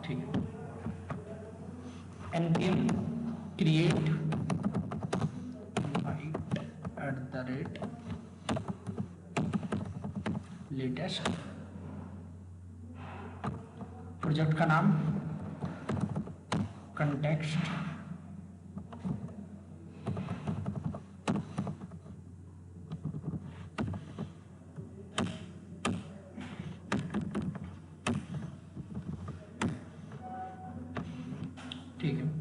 ठीक है, npm create @latest, project का नाम context, ठीक है।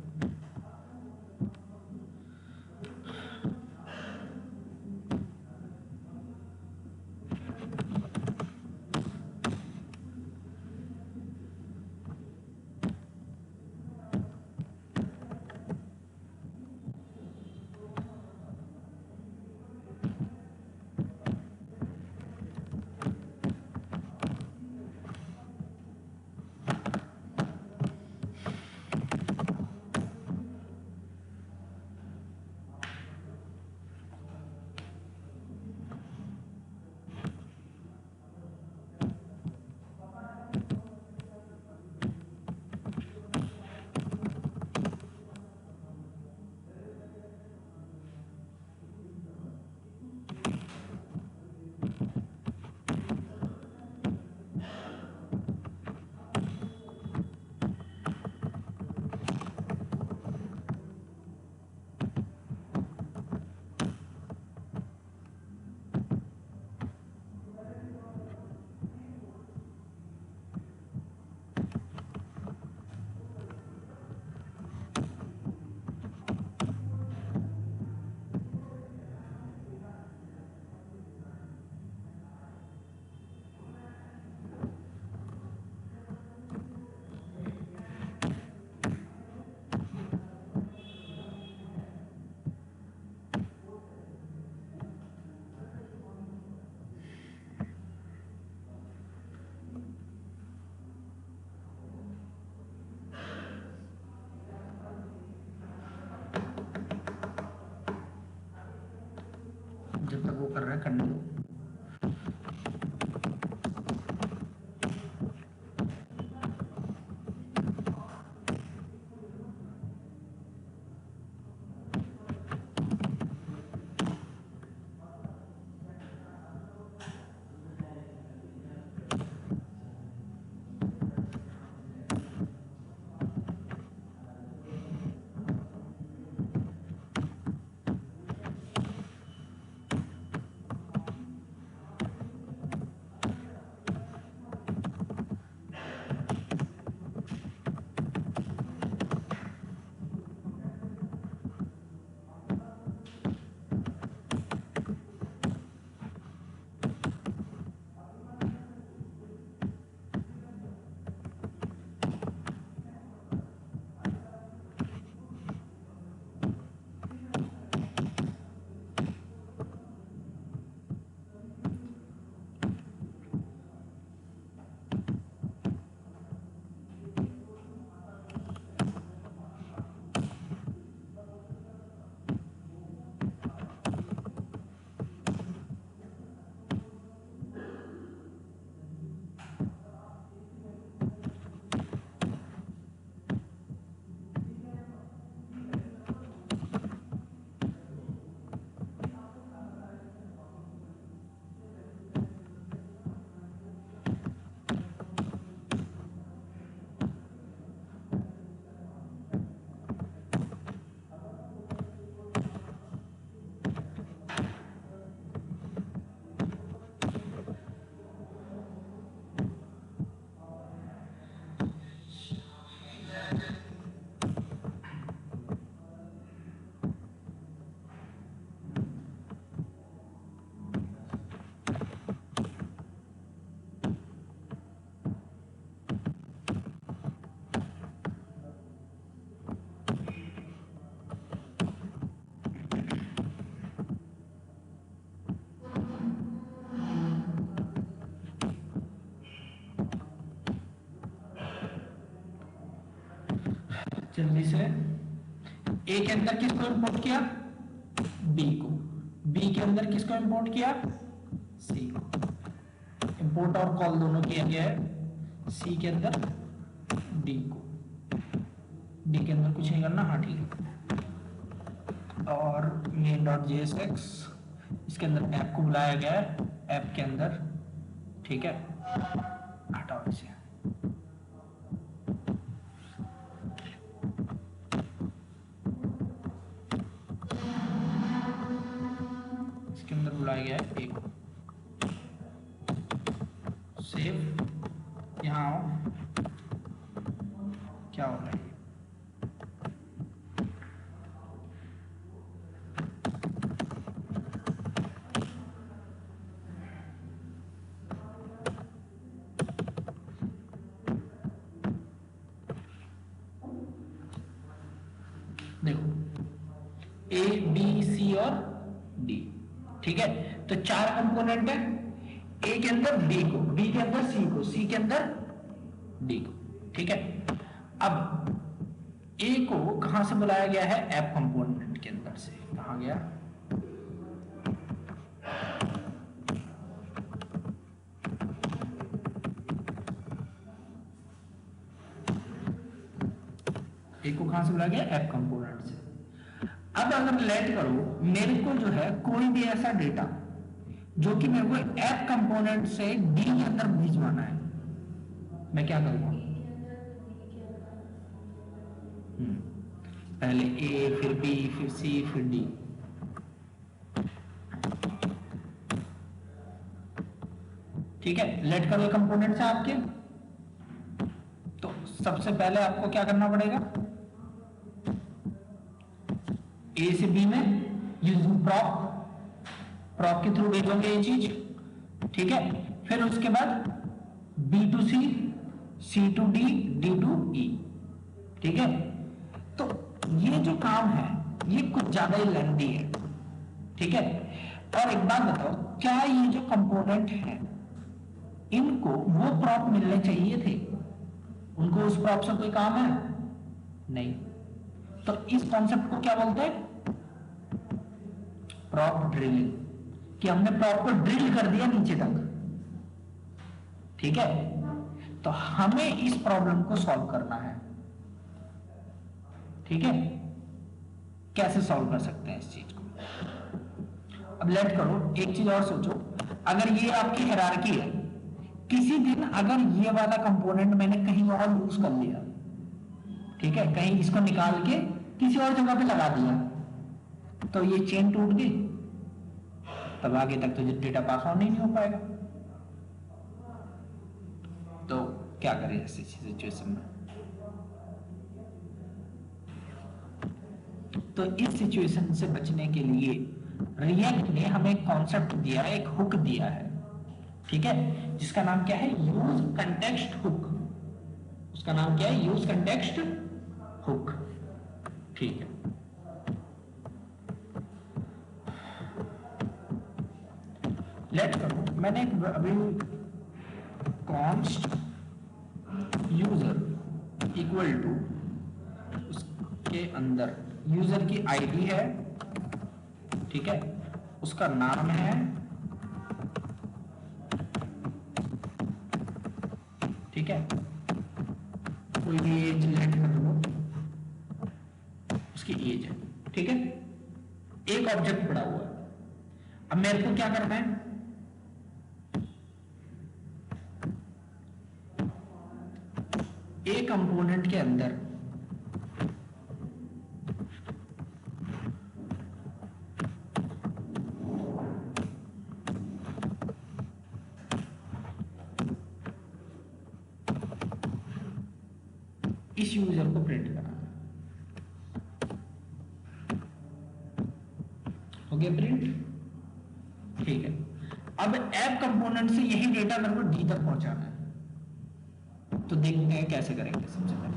जब तक वो कर रहा है करने दो। जल्दी से, ए के अंदर किसको इंपोर्ट किया, बी को, बी के अंदर किसको इंपोर्ट किया, सी को। इंपोर्ट और कॉल दोनों किया गया है, सी के अंदर डी को, डी के अंदर कुछ नहीं करना, हाँ ठीक है। और मेन डॉट JSX, इसके अंदर ऐप को बुलाया गया है, ऐप के अंदर, ठीक है, हटाओ इसे। इसके अंदर बुलाया गया है एक सेव, यहाँ आओ, क्या हो रहा है, देखो A B C और D, ठीक है। तो 4 कंपोनेंट है, A के अंदर B को, B के अंदर C को, C के अंदर D को, ठीक है। अब A को कहां से बुलाया गया है, ऐप कंपोनेंट के अंदर से, कहां गया, A को कहां से बुलाया गया, ऐप कंपोनेंट से। अब अगर लेट करो मेरे को जो है कोई भी ऐसा डेटा जो कि मेरे को ऐप कंपोनेंट से डी के अंदर भिजवाना है, मैं क्या करूंगा, पहले ए, फिर बी, फिर सी, फिर डी, ठीक है। लेट करो कंपोनेंट से आपके, तो सबसे पहले आपको क्या करना पड़ेगा, ए से बी में यूजिंग प्रॉप, प्रॉप के थ्रू भेजोगे ये चीज, ठीक है। फिर उसके बाद B to C, C to D, D to E, ठीक है। तो ये जो काम है ये कुछ ज्यादा ही लेंथी है, ठीक है। और एक बात बताओ, क्या ये जो कंपोनेंट है इनको वो प्रॉप मिलने चाहिए थे, उनको उस प्रॉप से कोई काम है नहीं। तो इस कॉन्सेप्ट को क्या बोलते हैं, प्रॉप ड्रिलिंग, कि हमने प्रॉप को ड्रिल कर दिया नीचे तक, ठीक है। तो हमें इस प्रॉब्लम को सॉल्व करना है, ठीक है। कैसे सॉल्व कर सकते हैं इस चीज को, अब लेट करो एक चीज और सोचो, अगर ये आपकी हायरार्की है, किसी दिन अगर ये वाला कंपोनेंट मैंने कहीं और यूज कर लिया, ठीक है, कहीं इसको निकाल के किसी और जगह पे लगा दिया, तो ये चेन टूट गई, तब आगे तक तो डेटा पास ऑन ही नहीं हो पाएगा। तो क्या करें ऐसी सिचुएशन में, तो इस सिचुएशन से बचने के लिए रिएक्ट ने हमें एक कॉन्सेप्ट दिया है, एक हुक दिया है, ठीक है, जिसका नाम क्या है, यूज कंटेक्स्ट हुक। उसका नाम क्या है, यूज कंटेक्स्ट हुक, ठीक है। लेट करो मैंने अभी कॉन्स्ट यूजर इक्वल टू, उसके अंदर यूजर की आईडी है, ठीक है, उसका नाम है, ठीक है, कोई भी एज लेट कर लो, उसकी एज है, ठीक है। एक ऑब्जेक्ट पड़ा हुआ है, अब मेरे को क्या करना है, ए कंपोनेंट के अंदर इस यूजर को प्रिंट करना है, हो गया प्रिंट, ठीक है। अब ऐप कंपोनेंट से यही डेटा मेरे को डी तक पहुंचाना है, तो देखते हैं कैसे करेंगे। सबसे पहले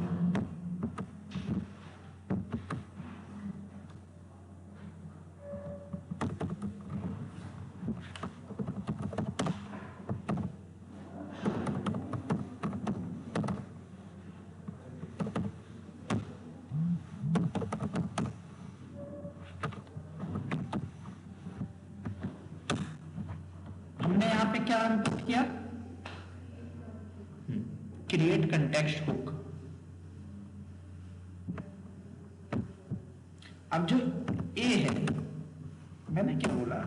हमने यहां पे क्या इनपुट किया, क्रिएट कंटेक्स्ट हुक, अब जो ए है, मैंने क्या बोला,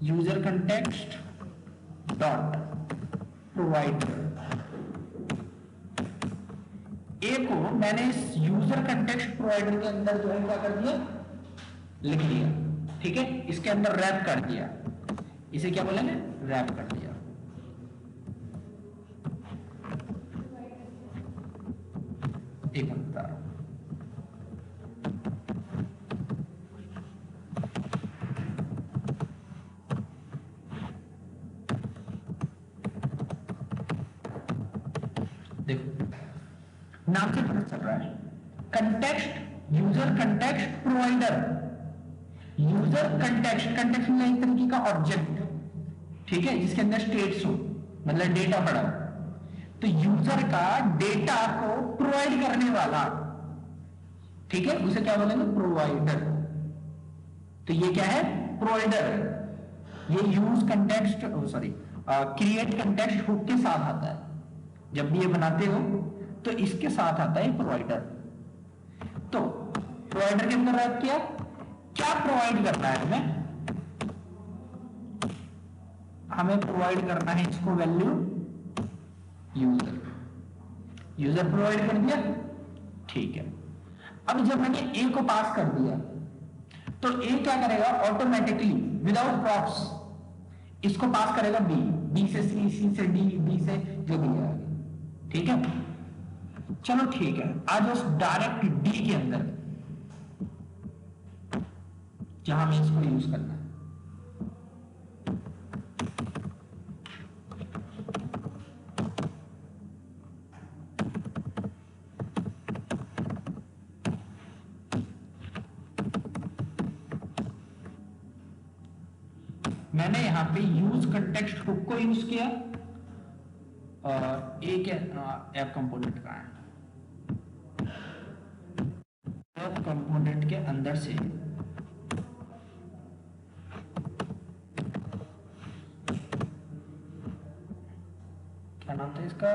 यूजर कंटेक्स्ट डॉट प्रोवाइडर, ए को मैंने इस यूजर कंटेक्स्ट प्रोवाइडर के अंदर जो है क्या कर दिया, लिख दिया, ठीक है, इसके अंदर रैप कर दिया, इसे क्या बोलेंगे, रैप कर दिया। एक मिनट बता रहा हूं, देखो नाम से पता चल रहा है, context, user context provider, user context, context में एक तरीके का ऑब्जेक्ट, ठीक है, जिसके अंदर स्टेट्स हो, मतलब डेटा पड़ा हो, तो यूजर का डेटा को प्रोवाइड करने वाला, ठीक है, उसे क्या बोलेंगे, प्रोवाइडर। तो ये क्या है, प्रोवाइडर है। ये use context, sorry create context hook के साथ आता है, जब भी ये बनाते हो तो इसके साथ आता है प्रोवाइडर। तो प्रोवाइडर के अंदर रैप किया, क्या प्रोवाइड करना है हमें प्रोवाइड करना है इसको वैल्यू यूजर, यूजर प्रोवाइड कर दिया, ठीक है। अब जब मैंने ए को पास कर दिया तो ए क्या करेगा, ऑटोमेटिकली विदाउट प्रॉप्स इसको पास करेगा बी, बी से सी, सी से डी, डी से जो भी है, ठीक है। चलो ठीक है, आज उस डायरेक्ट डी के अंदर जहां हमें इसको यूज करना है, मैंने यहां पे यूज कंटेक्स्ट हुक को यूज किया, और एक ऐप कंपोनेंट का है, ऐप कंपोनेंट के अंदर से क्या नाम था इसका,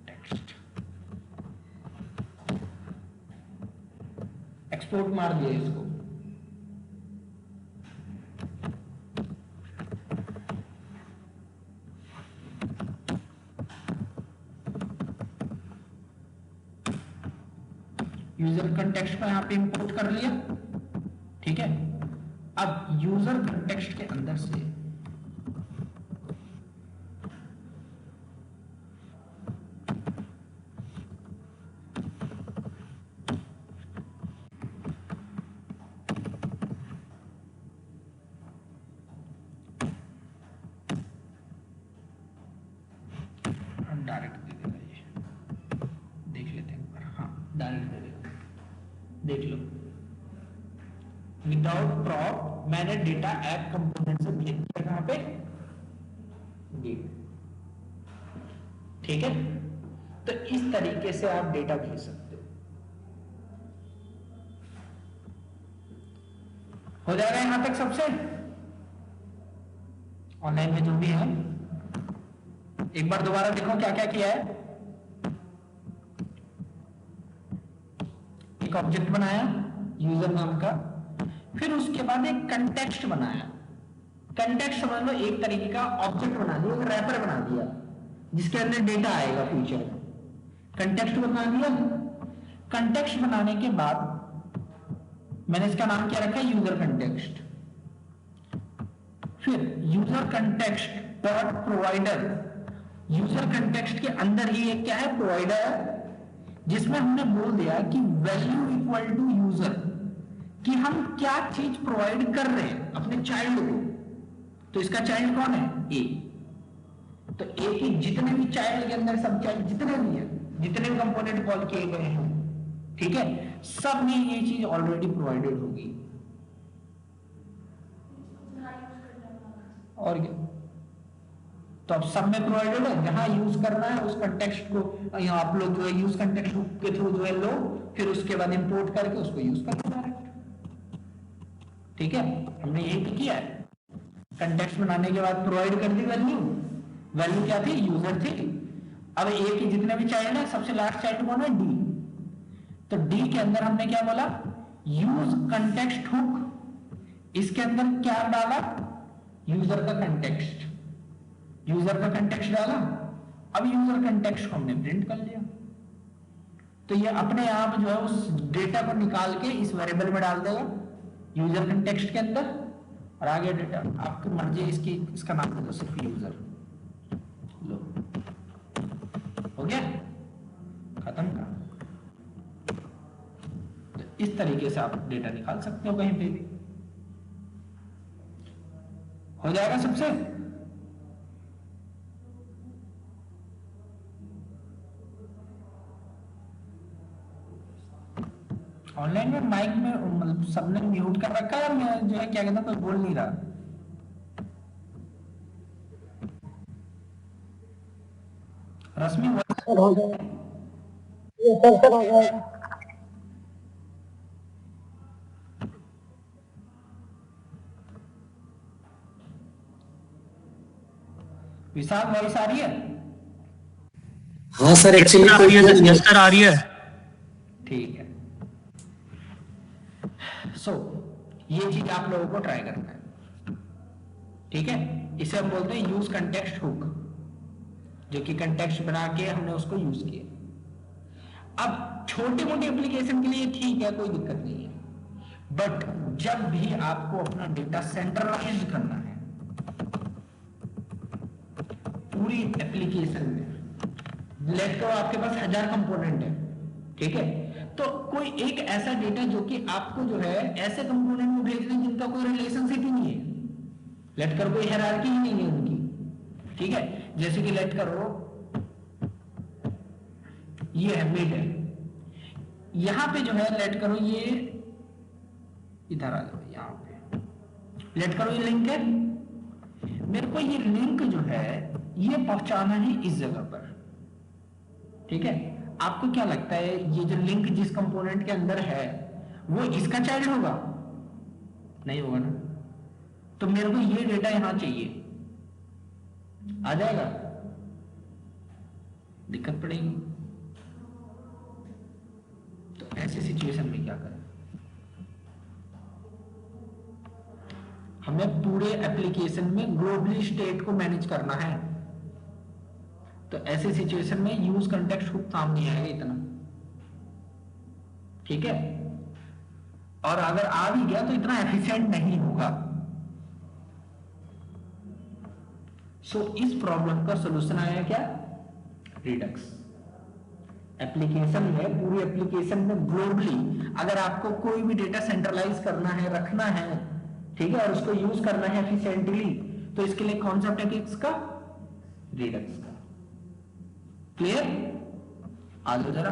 टेक्स्ट, एक्सपोर्ट मार दिया इसको, यूजर कंटेक्स्ट को यहां पे इंपोर्ट कर लिया, ठीक है। अब यूजर कंटेक्स्ट के अंदर से डायरेक्ट दे देगा, ये देख लेते हैं एक बार, हाँ डायरेक्ट दे देगा, देख लो, विदाउट प्रॉप मैंने डेटा ऐप कंपोनेंट से भेज दिया कहां पे, गेट, ठीक है। तो इस तरीके से आप डेटा भेज सकते हो जाएगा यहां तक सबसे, ऑनलाइन में जो भी है एक बार दोबारा देखो क्या क्या किया है। एक ऑब्जेक्ट बनाया यूजर नाम का, फिर उसके बाद एक कंटेक्स्ट बनाया, कंटेक्स्ट समझ लो एक तरीके का ऑब्जेक्ट बना दिया, एक रैपर बना दिया जिसके अंदर डेटा आएगा फ्यूचर में, कंटेक्स्ट बना दिया। कंटेक्स्ट बनाने के बाद मैंने इसका नाम क्या रखा है, यूजर कंटेक्स्ट। फिर user context dot provider, user context के अंदर ही एक क्या है, प्रोवाइडर है, जिसमें हमने बोल दिया कि वैल्यू इक्वल टू यूजर, कि हम क्या चीज प्रोवाइड कर रहे हैं अपने चाइल्ड को। तो इसका चाइल्ड कौन है, ए। तो ए के जितने भी चाइल्ड के अंदर सब चाइल्ड जितने भी है, जितने भी कंपोनेंट कॉल किए गए हैं, ठीक है, सब में ये चीज ऑलरेडी प्रोवाइडेड होगी। और क्या, तो अब सब में प्रोवाइडेड है, जहां यूज करना है उस कंटेक्स्ट को यहाँ आप लोग जो है यूज कंटेक्स्ट के थ्रू जो है लो, फिर उसके बाद इंपोर्ट करके उसको यूज करना डायरेक्ट, ठीक है। हमने यही तो किया है, कंटेक्स्ट बनाने के बाद प्रोवाइड कर दी वैल्यू, वैल्यू क्या थी, यूजर थी, अब ए के जितने भी चाइल्ड है, सबसे लास्ट चाइल्ड कौन है? डी। तो डी के अंदर हमने क्या बोला? Use context hook. इसके अंदर क्या डाला? यूजर का कंटेक्स्ट, यूजर का कंटेक्स्ट डाला। अब यूजर कंटेक्स्ट को हमने प्रिंट कर लिया, तो ये अपने आप जो है उस डेटा को निकाल के इस वेरिएबल में डाल देगा यूजर कंटेक्स्ट के अंदर, और आगे डेटा आपकी मर्जी, इसकी इसका नाम दे दो सिर्फ यूजर। लो, हो गया, खत्म का। तो इस तरीके से आप डेटा निकाल सकते हो कहीं पे भी, हो जाएगा सबसे। ऑनलाइन में माइक में मतलब सबने म्यूट कर रखा है, मैं जो है क्या कहता कोई बोल नहीं रहा। रश्मि हो जाएगा, ये सर हो जाएगा। विशाल वॉइस आ रही है? हाँ सर, एक्चुअली यस सर आ रही है। ठीक है। सो ये चीज आप लोगों को ट्राई करना है, ठीक है। इसे हम बोलते हैं यूज कंटेक्स्ट हुक, जो कि कंटेक्स्ट बना के हमने उसको यूज किया। अब छोटे मोटे एप्लीकेशन के लिए ठीक है, कोई दिक्कत नहीं है, बट जब भी आपको अपना डेटा सेंट्रलाइज करना है पूरी एप्लीकेशन में, लेट करो आपके पास 1000 कंपोनेंट है, ठीक है, तो कोई एक ऐसा डेटा जो कि आपको जो है ऐसे कंपोनेंट में भेजना है जिनका कोई रिलेशनशिप ही नहीं है, लेट करो कोई हायरार्की ही नहीं है उनकी, ठीक है। जैसे कि लेट करो ये है मिड है, यहां पे जो है लेट करो ये इधर आ जाओ, यहां पे लेट करो ये लिंक है, मेरे को ये लिंक जो है ये पहुंचाना है इस जगह पर, ठीक है। आपको क्या लगता है ये जो लिंक जिस कंपोनेंट के अंदर है वो इसका चाइल्ड होगा? नहीं होगा ना, तो मेरे को ये डेटा यहां चाहिए, आ जाएगा? दिक्कत पड़ेगी। तो ऐसी सिचुएशन में क्या करें? हमें पूरे एप्लीकेशन में ग्लोबली स्टेट को मैनेज करना है, तो ऐसे सिचुएशन में यूज कंटेक्स्ट हुक काम नहीं आएगा इतना, ठीक है। और अगर आ भी गया तो इतना एफिशिएंट नहीं होगा। सो इस प्रॉब्लम का सॉल्यूशन आया क्या? रिडक्स। एप्लीकेशन है, पूरी एप्लीकेशन में ग्लोबली अगर आपको कोई भी डेटा सेंट्रलाइज करना है, रखना है, ठीक है, और उसको यूज करना है एफिशिएंटली, तो इसके लिए कॉन्सेप्ट है किसका? रिडक्स का। क्लियर? आ जाओ जरा।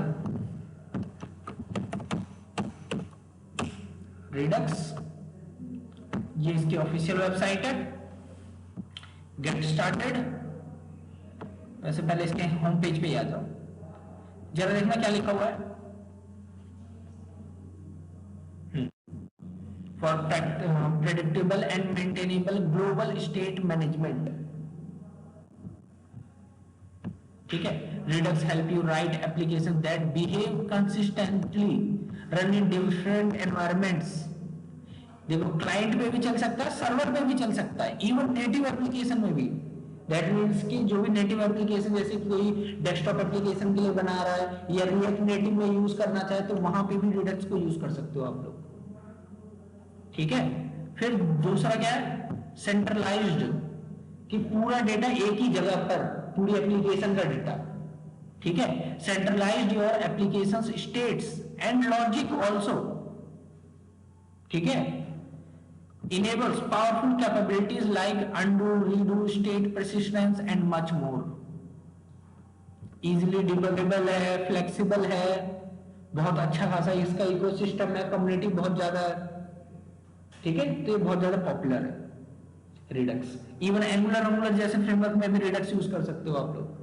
रिडक्स ये इसकी ऑफिशियल वेबसाइट है, गेट स्टार्टेड। वैसे पहले इसके होम पेज पे आ जाओ, जरा देखना क्या लिखा हुआ है। For predictable and maintainable global state management, ठीक है। Redux help you write applications that behave consistently, run in different environments। देखो क्लाइंट पे भी चल सकता है, सर्वर पे भी चल सकता है, इवन नेटिव एप्लीकेशन में भी। दैट मीन्स कि जो भी नेटिव एप्लीकेशन, जैसे कोई डेस्कटॉप एप्लीकेशन के लिए बना रहा है या रिएक्ट नेटिव में यूज करना चाहे, तो वहां पे भी Redux को यूज कर सकते हो आप लोग, ठीक है। फिर दूसरा क्या है? सेंट्रलाइज्ड, कि पूरा डेटा एक ही जगह पर, पूरी एप्लीकेशन का डेटा, ठीक है। Centralised your application states and logic also, ठीक है। Enables powerful capabilities like undo, redo, state persistence and much more. Easily debuggable है, फ्लेक्सिबल है, बहुत अच्छा खासा इसका इकोसिस्टम है, कम्युनिटी बहुत ज्यादा है, ठीक है। तो ये बहुत ज्यादा पॉपुलर है रिडक्स। इवन एंगुलर जैसे फ्रेमवर्क में भी रिडक्स यूज कर सकते हो आप लोग,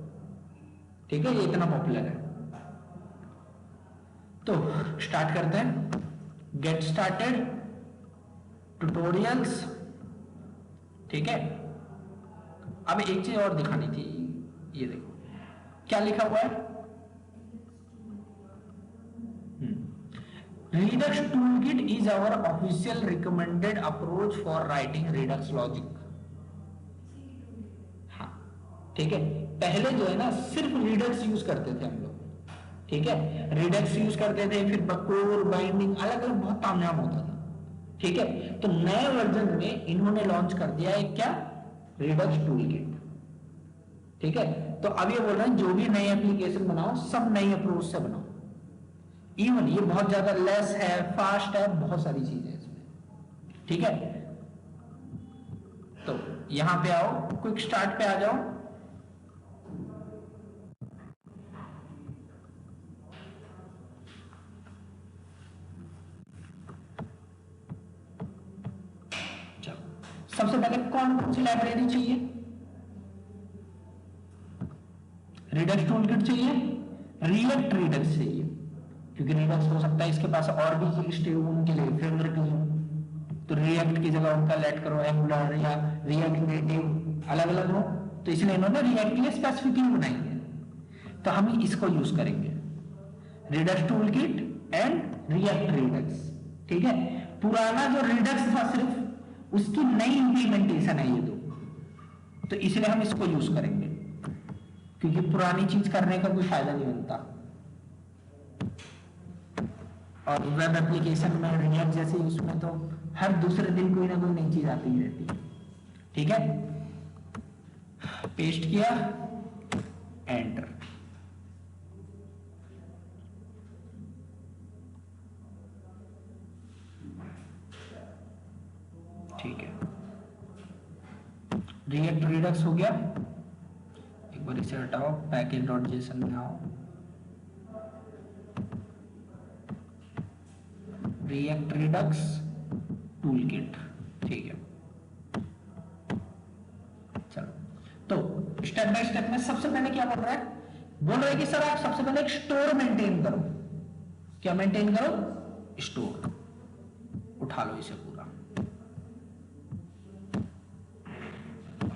ठीक है। ये इतना पॉपुलर है। तो स्टार्ट करते हैं। गेट स्टार्टेड, ट्यूटोरियल्स, ठीक है। अब एक चीज और दिखानी थी, ये देखो क्या लिखा हुआ है? Redux toolkit is our official recommended approach for writing Redux logic. हाँ, ठीक है। पहले जो है ना सिर्फ Redux यूज करते थे हम लोग, ठीक है, Redux यूज करते थे, फिर बकोर बाइंडिंग अलग अलग बहुत तामझाम होता था, ठीक है। तो नए वर्जन में इन्होंने लॉन्च कर दिया है क्या? Redux toolkit, ठीक है। तो अब ये बोल रहे हैं जो भी नए एप्लीकेशन बनाओ सब नई अप्रोच से बनाओ। इवन ये बहुत ज्यादा लेस है, फास्ट है, बहुत सारी चीजें इसमें, ठीक है। तो यहां पे आओ, क्विक स्टार्ट पे आ जाओ। चलो, सबसे पहले कौन कौन सी लाइब्रेरी चाहिए? रिडक्स टूलकिट चाहिए, रिएक्ट रिडक्स चाहिए, क्योंकि रिडक्स हो सकता है इसके पास और भी स्टेबल के लिए फ्रेमवर्क हो, तो रिएक्ट की जगह उनका लेट करो एंगुलर या रिएक्ट नेटिव अलग अलग हो, तो इसलिए इन्होंने रिएक्ट के लिए स्पेसिफिकली बनाई है। तो हम इसको यूज करेंगे, Redux toolkit and react Redux, ठीक है। पुराना जो रिडक्स था सिर्फ उसकी नई इंप्लीमेंटेशन है ये दो, तो इसलिए हम इसको यूज करेंगे, क्योंकि पुरानी चीज करने का कोई फायदा नहीं बनता। और वेब एप्लीकेशन में रिएक्ट जैसे उसमें तो हर दूसरे दिन कोई ना कोई नई चीज आती ही रहती है, ठीक है। पेस्ट किया, एंटर, ठीक है। रिएक्ट रिडक्स हो गया। एक बार इसे हटाओ, पैकेज.json में आओ, रिएक्ट रिडक्स टूलकिट, ठीक है। चलो, तो स्टेप बाय स्टेप में सबसे पहले क्या बोल रहा है? बोल रहा है कि सर आप सबसे पहले एक स्टोर मेंटेन करो। क्या मेंटेन करो? स्टोर। उठा लो इसे पूरा,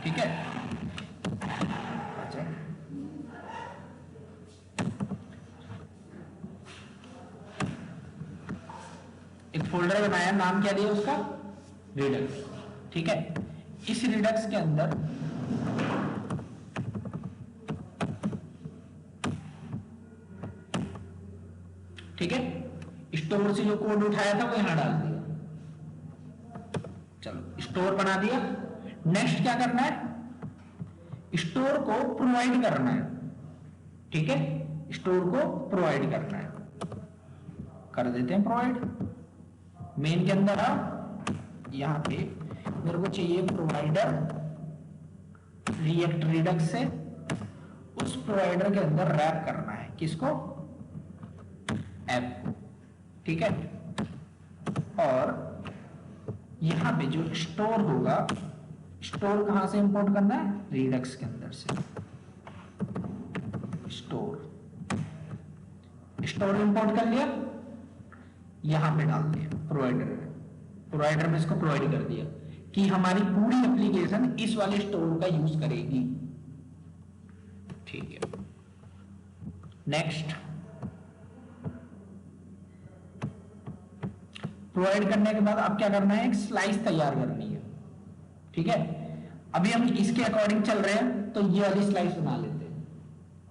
ठीक है। अच्छा, एक फोल्डर बनाया, नाम क्या दिया उसका? रिडक्स, ठीक है। इस रिडक्स के अंदर ठीक है, स्टोर से जो कोड उठाया था वो यहां डाल दिया। चलो, स्टोर बना दिया। नेक्स्ट क्या करना है? स्टोर को प्रोवाइड करना है, ठीक है। स्टोर को प्रोवाइड करना है, कर देते हैं प्रोवाइड। मेन के अंदर आप यहां पे मेरे को चाहिए प्रोवाइडर रिएक्ट रिडक्स से, उस प्रोवाइडर के अंदर रैप करना है किसको? ऐप को, ठीक है। और यहां पे जो स्टोर होगा, स्टोर कहां से इंपोर्ट करना है? रिडक्स के अंदर से। स्टोर इंपोर्ट कर लिया, यहां पे डाल दिया प्रोवाइडर में इसको प्रोवाइड कर दिया कि हमारी पूरी एप्लीकेशन इस वाले स्टोर का यूज करेगी, ठीक है। नेक्स्ट, प्रोवाइड करने के बाद अब क्या करना है? एक स्लाइस तैयार करनी है, ठीक है। अभी हम इसके अकॉर्डिंग चल रहे हैं, तो ये वाली स्लाइस बना लेते हैं,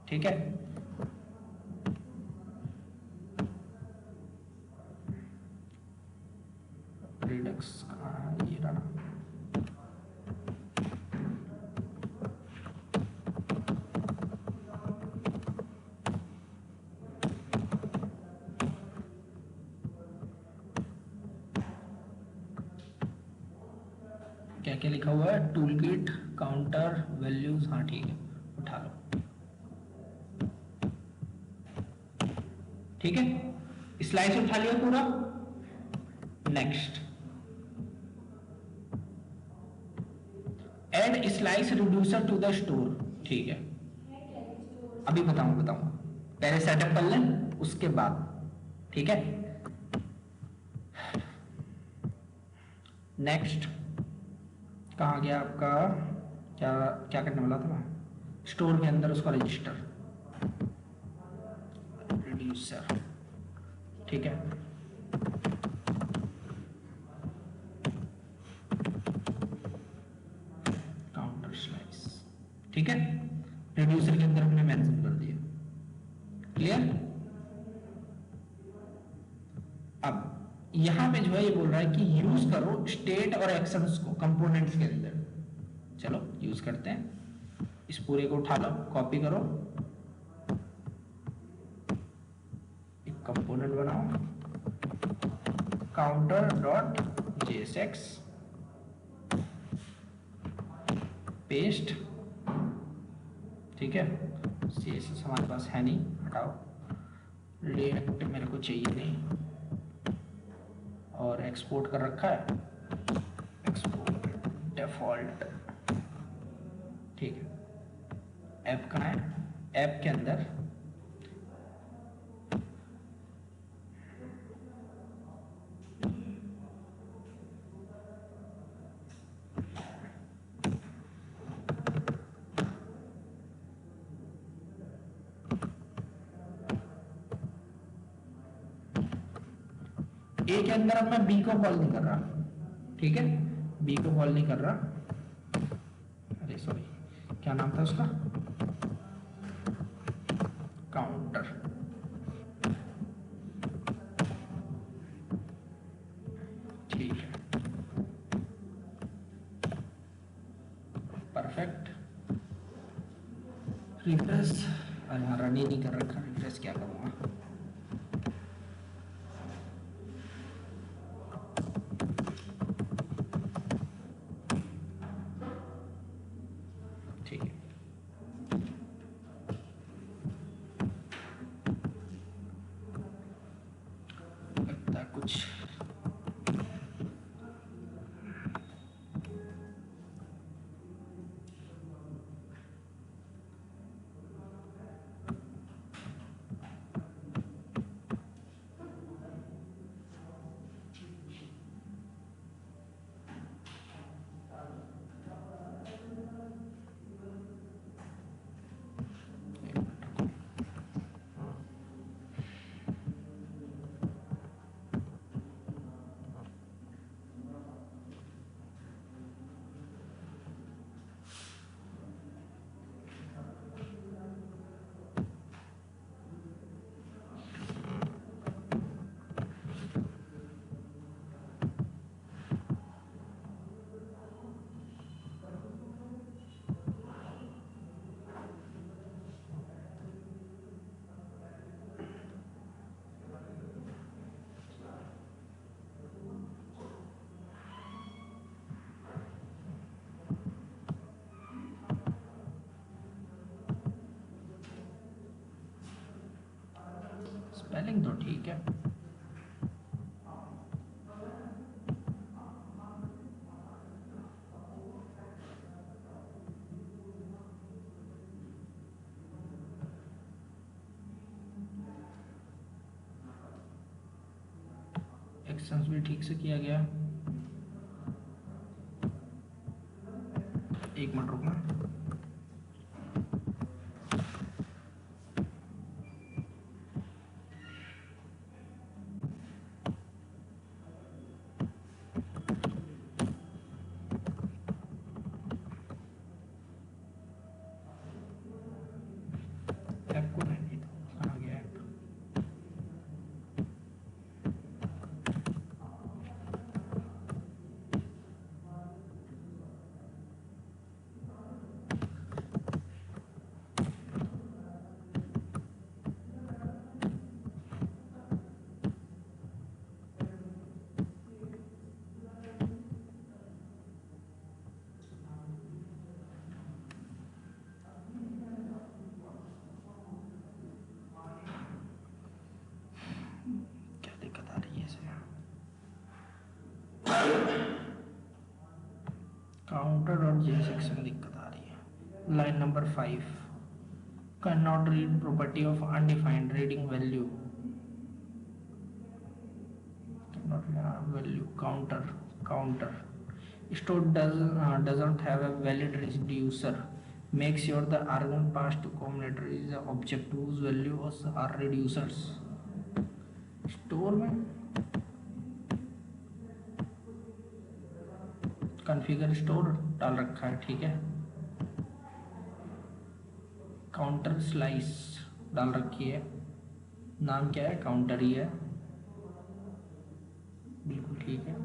ठीक है। रिडक्स ये रहा, क्या क्या लिखा हुआ है? टूलकिट, काउंटर, वैल्यूज, हाँ ठीक है, उठा लो, ठीक है। स्लाइस उठा लिया पूरा। Next, add slice reducer to the store, ठीक है। अभी बताऊंगा, पहले सेटअप कर लें उसके बाद, ठीक है। नेक्स्ट, कहाँ गया आपका? क्या क्या करने वाला था मैं? स्टोर के अंदर उसका रजिस्टर, रिड्यूसर, ठीक है। काउंटर स्लाइस, ठीक है। रिड्यूसर के अंदर हमने मेंशन कर दिया, क्लियर। अब यहां पे जो है ये बोल रहा है कि यूज करो स्टेट और एक्शंस को कंपोनेंट्स के अंदर। चलो यूज करते हैं, इस पूरे को उठा लो, कॉपी करो, एक कंपोनेंट बनाओ, काउंटर डॉट जेएसएक्स, पेस्ट, ठीक है। सीएसएस हमारे पास है नहीं, हटाओ, रिएक्ट मेरे को चाहिए नहीं, और एक्सपोर्ट कर रखा है, एक्सपोर्ट डिफॉल्ट, ठीक है। ऐप कहाँ है, ऐप के अंदर ए के अंदर अब मैं बी को कॉल नहीं कर रहा, ठीक है। बी को कॉल नहीं कर रहा, अरे सॉरी, क्या नाम था उसका, काउंटर, ठीक है, परफेक्ट। रिफ्रेश, अरे हाँ रन ही नहीं कर रखा, रिफ्रेश क्या करूँगा। ठीक है, लगता है कुछ स्पेलिंग तो ठीक है, एक्शंस भी ठीक से किया गया। एक मिनट रुकना, ऐप को नहीं था, कहाँ गया ऐप। क्या दिक्कत आ रही है इसे, काउंटर डॉट जेएसएक्स में दिक्कत आ रही है। Line number 5, can not read property of undefined reading value, value counter store doesn't have a valid reducer Make sure the argument passed to combinator is an object whose values are reducers. Store में configure store डाल रखा है, ठीक है। Counter slice डाल रखी है, नाम क्या है, काउंटर ही है, बिल्कुल ठीक है।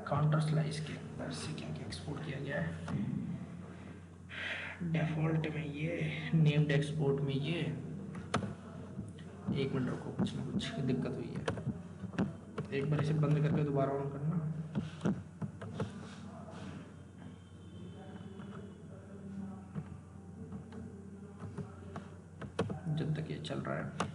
काउंटर स्लाइस के अंदर से क्या क्या एक्सपोर्ट किया गया है, डिफ़ॉल्ट में ये, नेम्ड एक्सपोर्ट में ये। एक मिनट रुको, कुछ ना कुछ दिक्कत हुई है, एक बार इसे बंद करके दोबारा ऑन करना। जब तक ये चल रहा है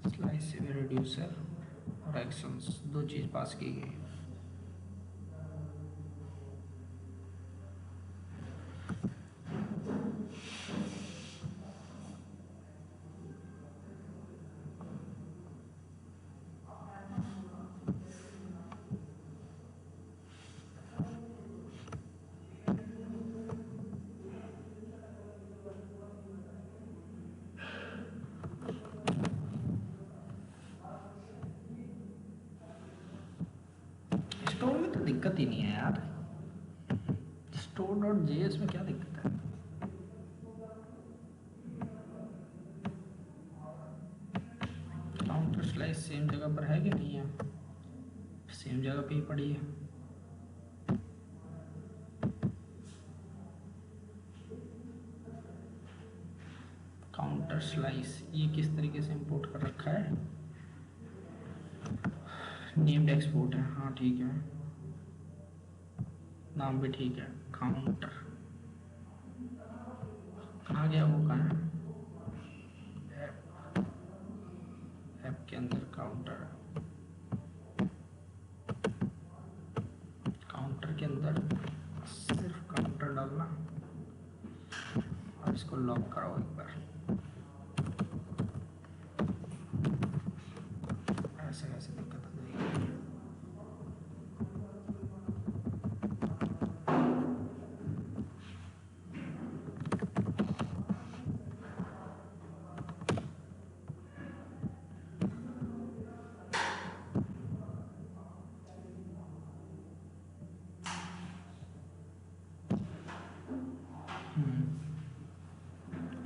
स्लाइस से भी रिड्यूसर और एक्शंस दो चीज़ पास की गई। स्टोर में तो दिक्कत ही नहीं है यार, store.js में क्या दिक्कत है। काउंटर स्लाइस सेम जगह पर है कि नहीं है, सेम जगह पे ही पड़ी है। काउंटर स्लाइस ये किस तरीके से इंपोर्ट कर रखा है, नेम्ड एक्सपोर्ट है, हाँ ठीक है, नाम भी ठीक है। काउंटर कहाँ गया, वो कहाँ है, ऐप के अंदर काउंटर, काउंटर के अंदर सिर्फ काउंटर डालना और इसको लॉक कराओ एक बार। ऐसे कैसे दिक्कत आ जाएगी।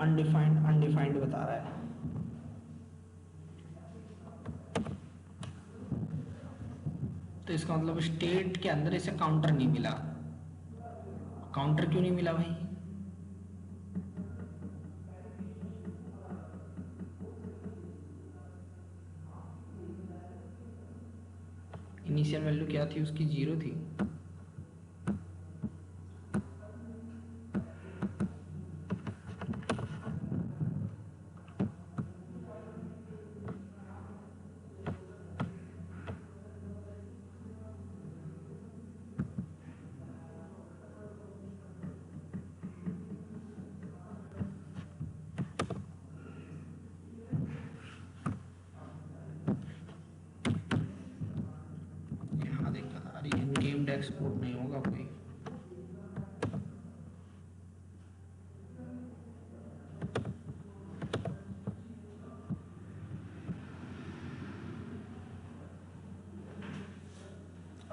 अनडिफाइंड बता रहा है। तो इसका मतलब स्टेट के अंदर इसे काउंटर नहीं मिला। काउंटर क्यों नहीं मिला भाई, इनिशियल वैल्यू क्या थी उसकी, 0 थी। नेम्ड एक्सपोर्ट नहीं होगा कोई।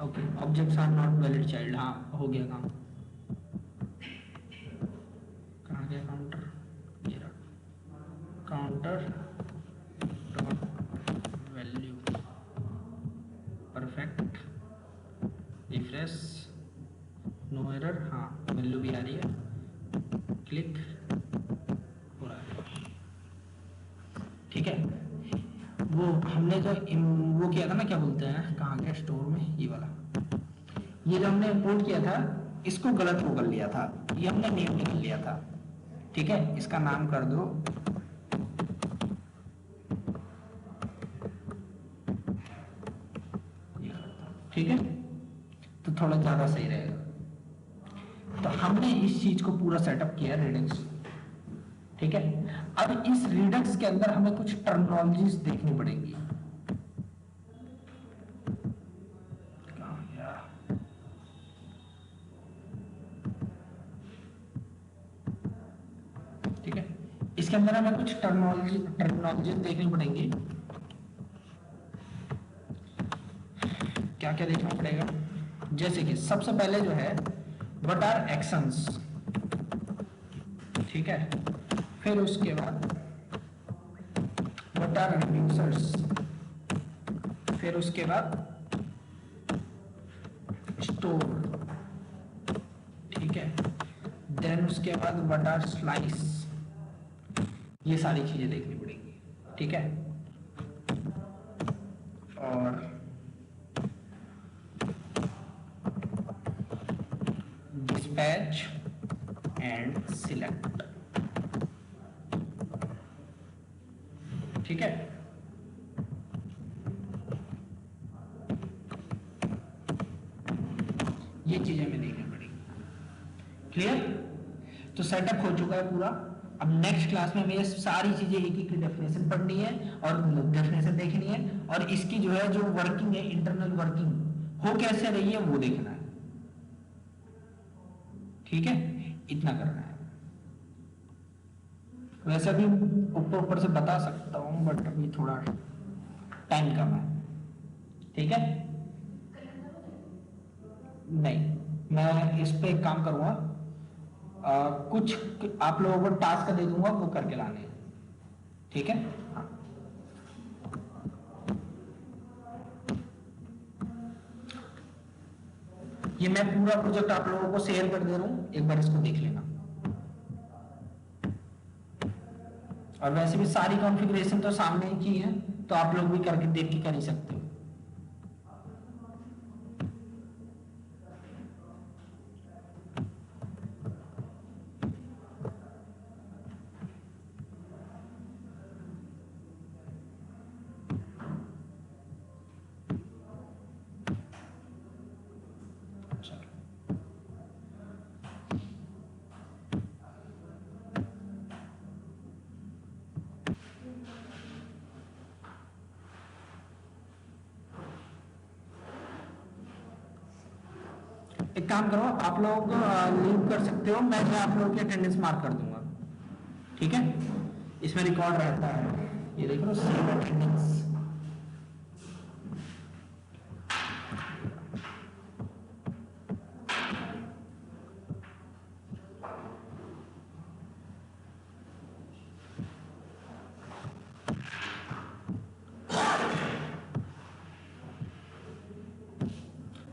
Okay, objects are not valid child, हाँ हो गया काम। कहाँ गया काउंटर, ये रहा counter dot value, perfect, refresh, no error, हाँ वैल्यू भी आ रही है, क्लिक हो रहा है, ठीक है। वो हमने जो वो किया था ना, क्या बोलते हैं, कहाँ गया स्टोर में, ये वाला, ये जो हमने इंपोर्ट किया था इसको गलत वो कर लिया था, ये हमने नेम निकल लिया था। ठीक है, इसका नाम कर दो ठीक है, तो थोड़ा ज्यादा सही रहेगा। तो हमने इस चीज को पूरा सेटअप किया रिडक्स। ठीक है, अब इस रिडक्स के अंदर हमें कुछ टर्मिनोलॉजीज देखनी पड़ेगी। ठीक है, इसके अंदर हमें कुछ टर्मिनोलॉजीज देखनी पड़ेंगी। क्या क्या देखना पड़ेगा, जैसे कि सबसे पहले जो है व्हाट आर एक्शंस। ठीक है, फिर उसके बाद व्हाट आर रिड्यूसर्स, फिर उसके बाद स्टोर। ठीक है, देन उसके बाद व्हाट आर स्लाइस। ये सारी चीजें देखनी पड़ेंगी। ठीक है, और dispatch and select। ठीक है, ये चीजें हमें देखनी पड़ेगी। क्लियर? तो सेटअप हो चुका है पूरा। अब नेक्स्ट क्लास में हमें ये सारी चीजें एक एक की डेफिनेशन पढ़नी है और डेफिनेशन देखनी है, और इसकी जो है जो वर्किंग है, इंटरनल वर्किंग हो कैसे रही है वो देखना है। ठीक है, इतना करना है। वैसे भी ऊपर ऊपर से बता सकता हूं, बट अभी थोड़ा टाइम कम है। ठीक है, नहीं, मैं इस पे एक काम करूंगा, कुछ आप लोगों को टास्क दे दूंगा, वो करके लाने हैं। ठीक है, हाँ। ये मैं पूरा प्रोजेक्ट आप लोगों को शेयर कर दे रहा हूं, एक बार इसको देख लेना। और वैसे भी सारी कॉन्फ़िगरेशन तो सामने ही की है, तो आप लोग भी करके देख के कर ही सकते हो। एक काम करो, आप लोग लीव कर सकते हो, मैं आप लोगों की अटेंडेंस मार्क कर दूंगा। ठीक है, इसमें रिकॉर्ड रहता है, ये देख लो, सेव अटेंडेंस।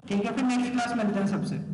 ठीक है, फिर नेक्स्ट क्लास मिलते हैं सबसे।